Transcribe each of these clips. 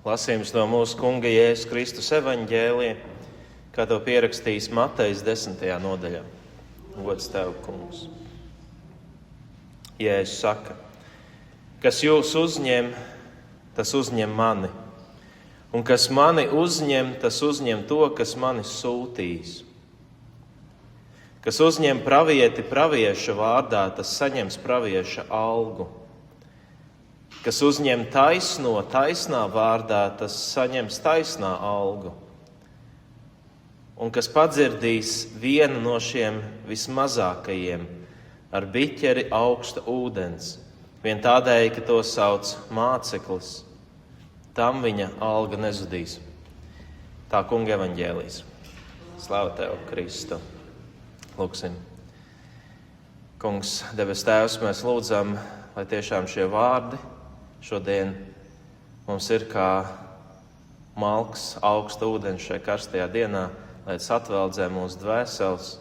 Lasījums no mūsu Kunga Jēzus Kristus evaņģēlija, kā to pierakstījis Matejs 10. nodaļā. Gods Tev, Kungs. Jēzus saka: kas jūs uzņem, tas uzņem mani, un kas mani uzņem, tas uzņem to, kas mani sūtījis. Kas uzņem pravieti pravieša vārdā, tas saņems pravieša algu. Kas uzņem taisno taisnā vārdā, tas saņems taisnā algu. Un kas padzirdīs vienu no šiem vismazākajiem ar biķeri augsta ūdens, vien tādēļ, ka to sauc māceklis, tam viņa alga nezudīs. Tā Kunga evaņģēlijs. Slāva Tev, Kristu. Lūksim. Kungs, debes Tēvs, mēs lūdzam, lai tiešām šie vārdi šodien mums ir kā malks augsta ūdens šajā karstajā dienā, lai tas atveldzē mūsu dvēseles.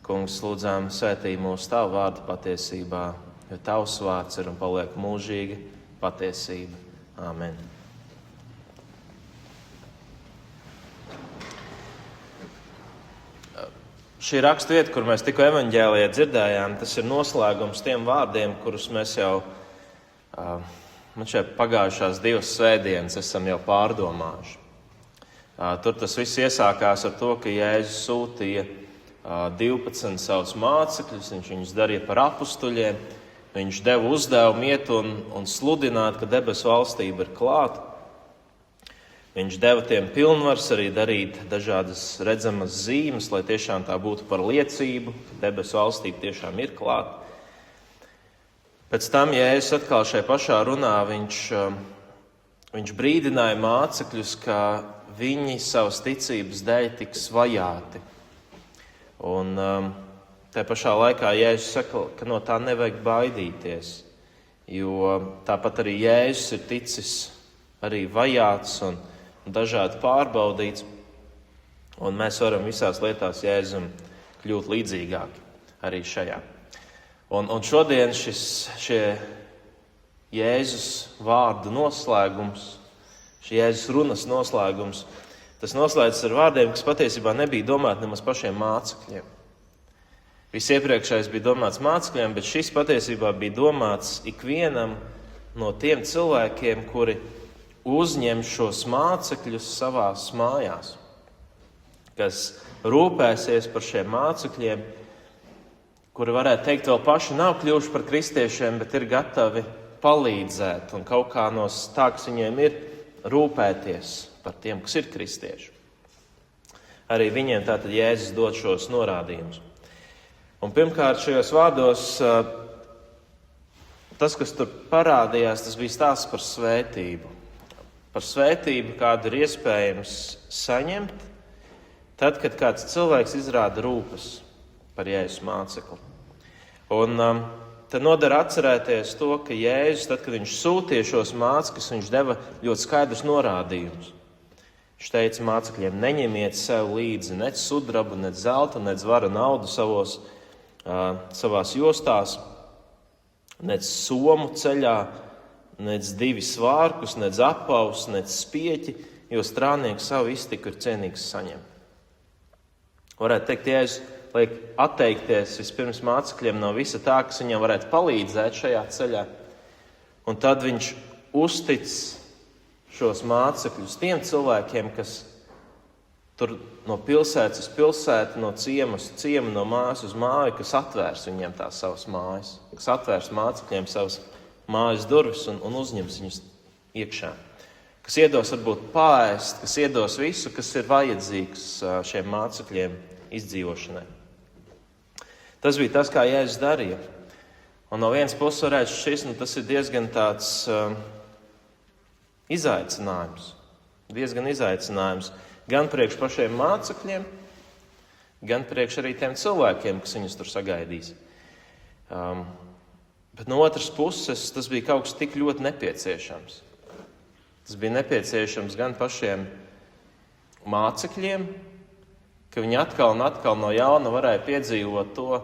Kungs, lūdzām, svētī mūsu Tavu vārdu patiesībā, jo Tavs vārds ir un paliek mūžīga patiesība. Āmen. Šī raksturvieta, kur mēs tikko evaņģēlijā dzirdējām, tas ir noslēgums tiem vārdiem, kurus mēs jau šeit pagājušās 2 svētdienas esam jau pārdomājuši. Tur tas viss iesākās ar to, ka Jēzus sūtīja 12 savus mācekļus, viņš viņus darīja par apustuļiem, viņš deva uzdevumu iet un sludināt, ka debesu valstība ir klāta. Viņš deva tiem pilnvars arī darīt dažādas redzamas zīmes, lai tiešām tā būtu par liecību, ka debesu valstība tiešām ir klāta. Pēc tam Jēzus atkal šajā pašā runā, viņš brīdināja mācekļus, ka viņi savas ticības dēļ tiks vajāti. Un tajā pašā laikā Jēzus saka, ka no tā nevajag baidīties, jo tāpat arī Jēzus ir ticis arī vajāts un dažādi pārbaudīts, un mēs varam visās lietās Jēzum kļūt līdzīgāki arī šajā. Un šodien šie Jēzus vārdu noslēgums, šī Jēzus runas noslēgums, tas noslēdzas ar vārdiem, kas patiesībā nebija domāti nemaz pašiem mācekļiem. Viss iepriekšējais bija domāts mācekļiem, bet šis patiesībā bija domāts ikvienam no tiem cilvēkiem, kuri uzņem šos mācekļus savās mājās, kas rūpēsies par šiem mācekļiem, kuri varētu teikt, vēl paši nav kļuvuši par kristiešiem, bet ir gatavi palīdzēt un kaut kā no tā, kas viņiem ir, rūpēties par tiem, kas ir kristieši. Arī viņiem tātad Jēzus dod šos norādījumus. Un pirmkārt šajos vārdos tas, kas tur parādījās, tas bija stāsts par svētību. Par svētību, kādu ir iespējams saņemt, tad, kad kāds cilvēks izrāda rūpes par Jēzus mācekli. Un tad nodara atcerēties to, ka Jēzus, tad, kad viņš sūtīja šos mācekļus, viņš deva ļoti skaidrus norādījumus. Viņš teica mācekļiem: neņemiet sev līdzi nec sudrabu, nec zelta, nec vara naudu savās jostās, nec somu ceļā, nec 2 svārkus, nec apavus, nec spieķi, jo strādnieks savu iztiku ir cienīgs saņemt. Varētu teikt, Jēzus liek atteikties vispirms mācekļiem no visa tā, kas viņam varētu palīdzēt šajā ceļā. Un tad viņš uztic šos mācekļus tiem cilvēkiem, kas tur no pilsētas uz pilsētu, no ciema uz ciemu, no mājas uz māju, kas atvērs viņiem tās savas mājas, kas atvērs mācekļiem savas mājas durvis un uzņems viņus iekšā. Kas iedos varbūt paēst, kas iedos visu, kas ir vajadzīgs šiem mācekļiem izdzīvošanai. Tas bija tas, kā Jēzus darīja. Un no vienas puses varētu šis, tas ir diezgan tāds izaicinājums. Diezgan izaicinājums gan priekš pašiem mācekļiem, gan priekš arī tiem cilvēkiem, kas viņus tur sagaidīs. Bet no otras puses tas bija kaut kas tik ļoti nepieciešams. Tas bija nepieciešams gan pašiem mācekļiem, ka viņi atkal un atkal no jauna varēja piedzīvot to,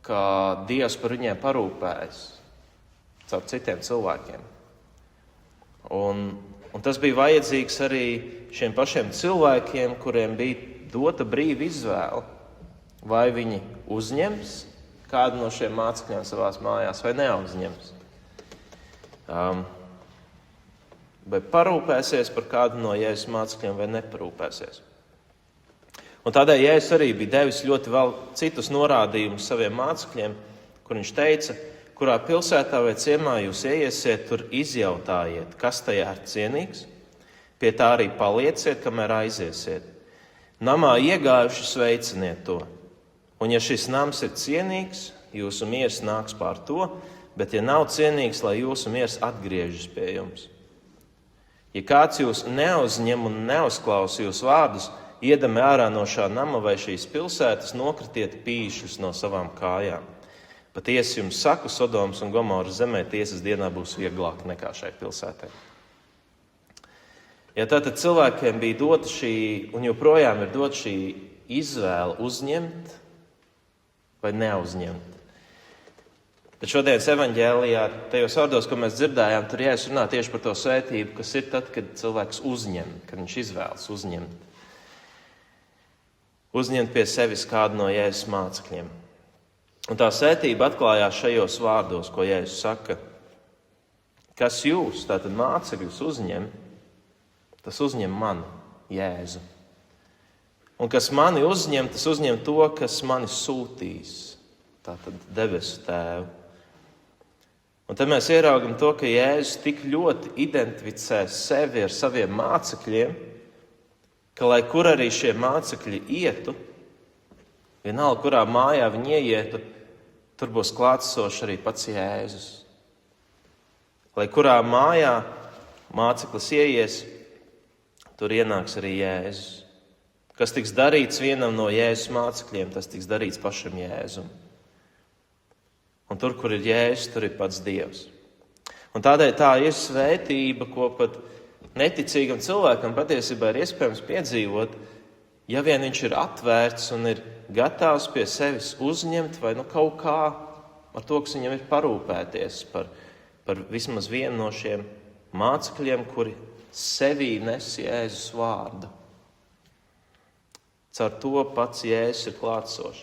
ka Dievs par viņiem parūpējas caur citiem cilvēkiem. Un Un tas bija vajadzīgs arī šiem pašiem cilvēkiem, kuriem bija dota brīva izvēle, vai viņi uzņems kādu no šiem mācekļiem savās mājās vai neuzņems. Vai parūpēsies par kādu no Jēzus mācekļiem vai neparūpēsies. Un tādēļ Jēzus arī bija devis ļoti vēl citus norādījumus saviem mācekļiem, kur viņš teica, kurā pilsētā vai ciemā jūs ieiesiet, tur izjautājiet, kas tajā ir cienīgs, pie tā arī palieciet, kamēr aiziesiet. Namā iegājuši sveiciniet to, un ja šis nams ir cienīgs, jūsu miers nāks pār to, bet ja nav cienīgs, lai jūsu miers atgriežas pie jums. Ja kāds jūs neuzņem un neuzklausa jūsu vārdus, iedami ārā no šā nama vai šīs pilsētas, nokritiet pīšus no savām kājām. Patiesi jums saku, Sodomas un Gomoras zemē tiesas dienā būs vieglāk nekā šai pilsētai. Ja tātad cilvēkiem bija dota šī, un joprojām ir dota šī izvēle uzņemt vai neuzņemt. Bet šodienas evaņģēlijā, tajos vārdos, ko mēs dzirdējām, tur Jēzus runā tieši par to svētību, kas ir tad, kad cilvēks uzņem, kad viņš izvēlas uzņemt. Uzņemt pie sevis kādu no Jēzus mācekļiem. Un tā svētība atklājās šajos vārdos, ko Jēzus saka. Kas jūs, tātad mācekļus, uzņem, tas uzņem mani, Jēzu. Un kas mani uzņem, tas uzņem to, kas mani sūtīs, tātad debesu Tēvu. Un tad mēs ieraugam to, ka Jēzus tik ļoti identificē sevi ar saviem mācekļiem, ka lai kur arī šie mācekļi ietu, vienalga, kurā mājā viņi ieietu, tur būs klātsošs arī pats Jēzus. Lai kurā mājā māceklis ieies, tur ienāks arī Jēzus. Kas tiks darīts vienam no Jēzus mācekļiem, tas tiks darīts pašam Jēzum. Un tur, kur ir Jēzus, tur ir pats Dievs. Un tādēļ tā ir svētība, ko pat neticīgam cilvēkam patiesībā ir iespējams piedzīvot, ja vien viņš ir atvērts un ir gatavs pie sevis uzņemt vai kaut kā ar to, kas viņam ir parūpēties par vismaz vienu no šiem mācekļiem, kuri sevī nes Jēzus vārdu. Caur to pats Jēzus ir klātsošs.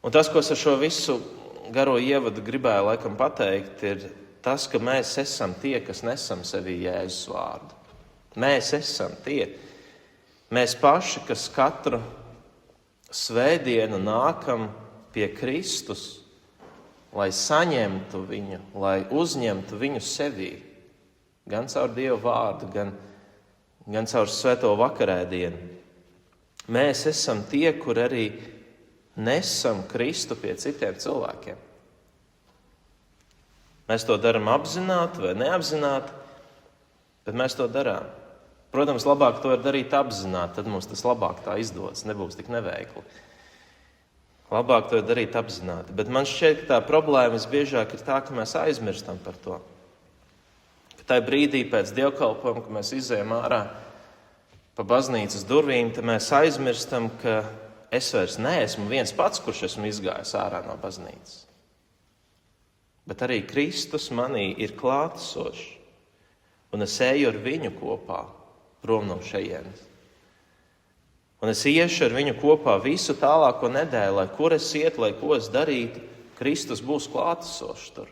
Un tas, ko es ar šo visu garo ievadu gribēju laikam pateikt, ir tas, ka mēs esam tie, kas nesam sevī Jēzus vārdu. Mēs esam tie. Mēs paši, kas katru svētdienu nākam pie Kristus, lai saņemtu viņu, lai uzņemtu viņu sevī. Gan caur Dieva vārdu, gan caur svēto vakarēdienu. Mēs esam tie, kur arī nesam Kristu pie citiem cilvēkiem. Mēs to darām apzināti vai neapzināti, bet mēs to darām. Protams, labāk to ir darīt apzināti, tad mums tas labāk tā izdodas, nebūs tik neveikli. Labāk to ir darīt apzināti. Bet man šķiet, ka tā problēma visbiežāk ir tā, ka mēs aizmirstam par to. Ka tajā brīdī pēc dievkalpojuma, kad mēs izejam ārā pa baznīcas durvīm, tad mēs aizmirstam, ka es vairs neesmu viens pats, kurš esmu izgājis ārā no baznīcas. Bet arī Kristus manī ir klātesošs, un es eju ar viņu kopā prom no šejienes. Un es iešu ar viņu kopā visu tālāko nedēļu, lai kur es ietu, lai ko es darītu, Kristus būs klātesošs tur.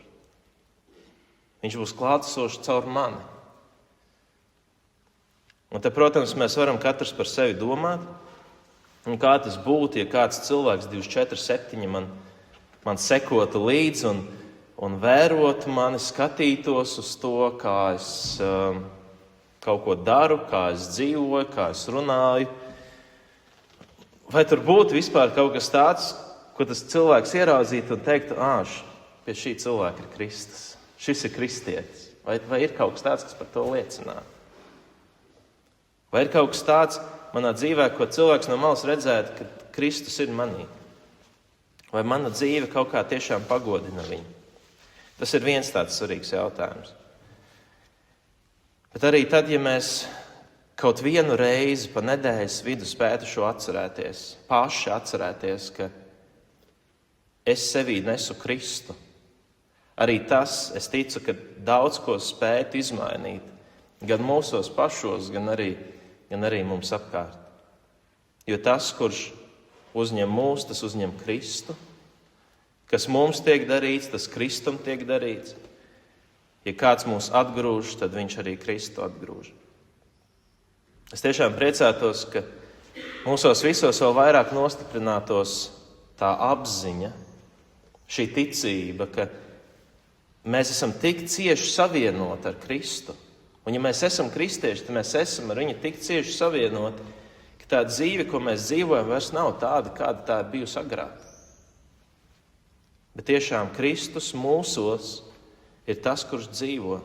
Viņš būs klātesošs caur mani. Un te, protams, mēs varam katrs par sevi domāt, un kā tas būtu, ja kāds cilvēks 24/7 man sekotu līdzi un vērotu mani, skatītos uz to, kā es kaut ko daru, kā es dzīvoju, kā es runāju. Vai tur būtu vispār kaut kas tāds, ko tas cilvēks ieraudzītu un teiktu, pie šī cilvēka ir Kristus, šis ir kristietis. Vai ir kaut kas tāds, kas par to liecinātu? Vai ir kaut kas tāds manā dzīvē, ko cilvēks no malas redzētu, ka Kristus ir manī? Vai mana dzīve kaut kā tiešām pagodina viņu? Tas ir viens tāds svarīgs jautājums. Bet arī tad, ja mēs kaut vienu reizi pa nedēļas vidu spētu šo atcerēties, paši atcerēties, ka es sevī nesu Kristu, arī tas, es ticu, ka daudz ko spēt izmainīt. Gan mūsos pašos, gan arī mums apkārt. Jo tas, kurš uzņem mūs, tas uzņem Kristu. Kas mums tiek darīts, tas Kristum tiek darīts. Ja kāds mūs atgrūž, tad viņš arī Kristu atgrūž. Es tiešām priecātos, ka mūsos visos vēl vairāk nostiprinātos tā apziņa, šī ticība, ka mēs esam tik cieši savienoti ar Kristu. Un ja mēs esam kristieši, tad mēs esam ar viņu tik cieši savienoti, ka tā dzīve, ko mēs dzīvojam, vairs nav tāda, kāda tā ir bijusi agrāk. Bet tiešām Kristus mūsos ir tas, kurš dzīvo.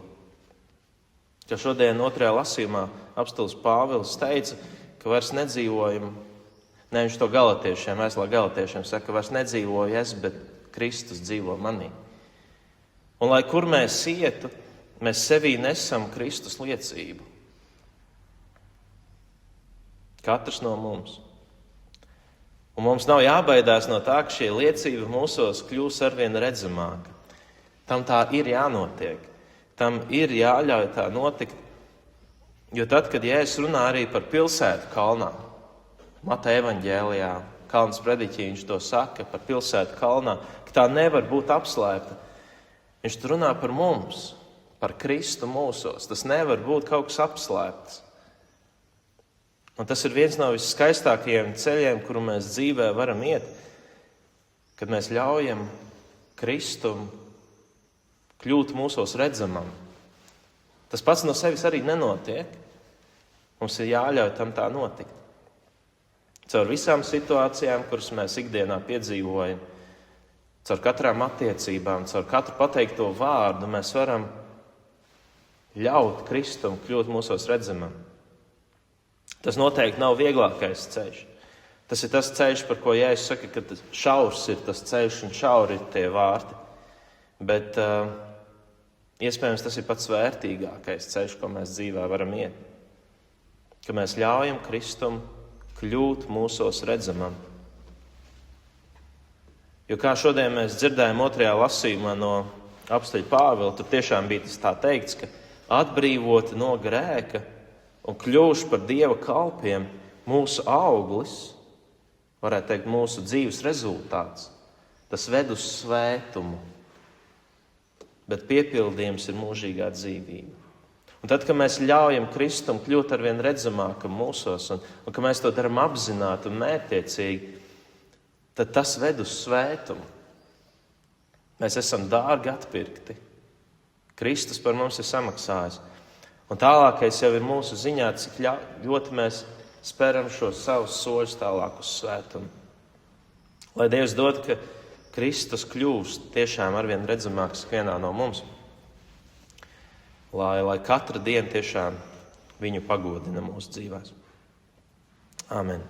Ka šodien 2. lasījumā apostols Pāvils teica, ka vairs nedzīvojam, viņš to galatiešiem, vēstulē galatiešiem saka, ka vairs nedzīvoju es, bet Kristus dzīvo manī. Un lai kur mēs ietu, mēs sevī nesam Kristus liecību. Katrs no mums. Un mums nav jābaidās no tā, ka šī liecība mūsos kļūs arvien redzamāka. Tam tā ir jānotiek. Tam ir jāļauj tā notikt. Jo tad, kad Jēzus runā arī par pilsētu kalnā, Mateja evaņģēlijā, Kalnas prediķī viņš to saka par pilsētu kalnā, ka tā nevar būt apslēpta. Viņš tur runā par mums, par Kristu mūsos. Tas nevar būt kaut kas apslēpts. Un tas ir viens no viskaistākajiem ceļiem, kuru mēs dzīvē varam iet, kad mēs ļaujam Kristum kļūt mūsos redzamam. Tas pats no sevis arī nenotiek. Mums ir jāļauj tam tā notikt. Caur visām situācijām, kuras mēs ikdienā piedzīvojam, caur katrām attiecībām, caur katru pateikto vārdu, mēs varam ļaut Kristum kļūt mūsos redzamam. Tas noteikti nav vieglākais ceļš. Tas ir tas ceļš, par ko Jēzus saka, ka šaurs ir tas ceļš un šauri ir tie vārti. Bet iespējams tas ir pats vērtīgākais ceļš, ko mēs dzīvē varam iet. Ka mēs ļaujam Kristum kļūt mūsos redzamam. Jo kā šodien mēs dzirdējām 2. lasījumā no apostoļa Pāvila, tur tiešām bija tas tā teikts, ka atbrīvoti no grēka un kļuvuši par Dieva kalpiem, mūsu auglis, varētu teikt, mūsu dzīves rezultāts, tas ved uz svētumu, bet piepildījums ir mūžīgā dzīvība. Un tad, kad mēs ļaujam Kristum kļūt arvien redzamākam mūsos, un ka mēs to darām apzināti un mērķtiecīgi, tad tas ved uz svētumu. Mēs esam dārgi atpirkti. Kristus par mums ir samaksājis. Un tālākais jau ir mūsu ziņā, cik ļoti mēs speram šos savus soļus tālāk uz svētumu. Lai Dievs dod, ka Kristus kļūst tiešām arvien redzamāks ikvienā no mums. Lai katra diena tiešām viņu pagodina mūsu dzīvēs. Amen.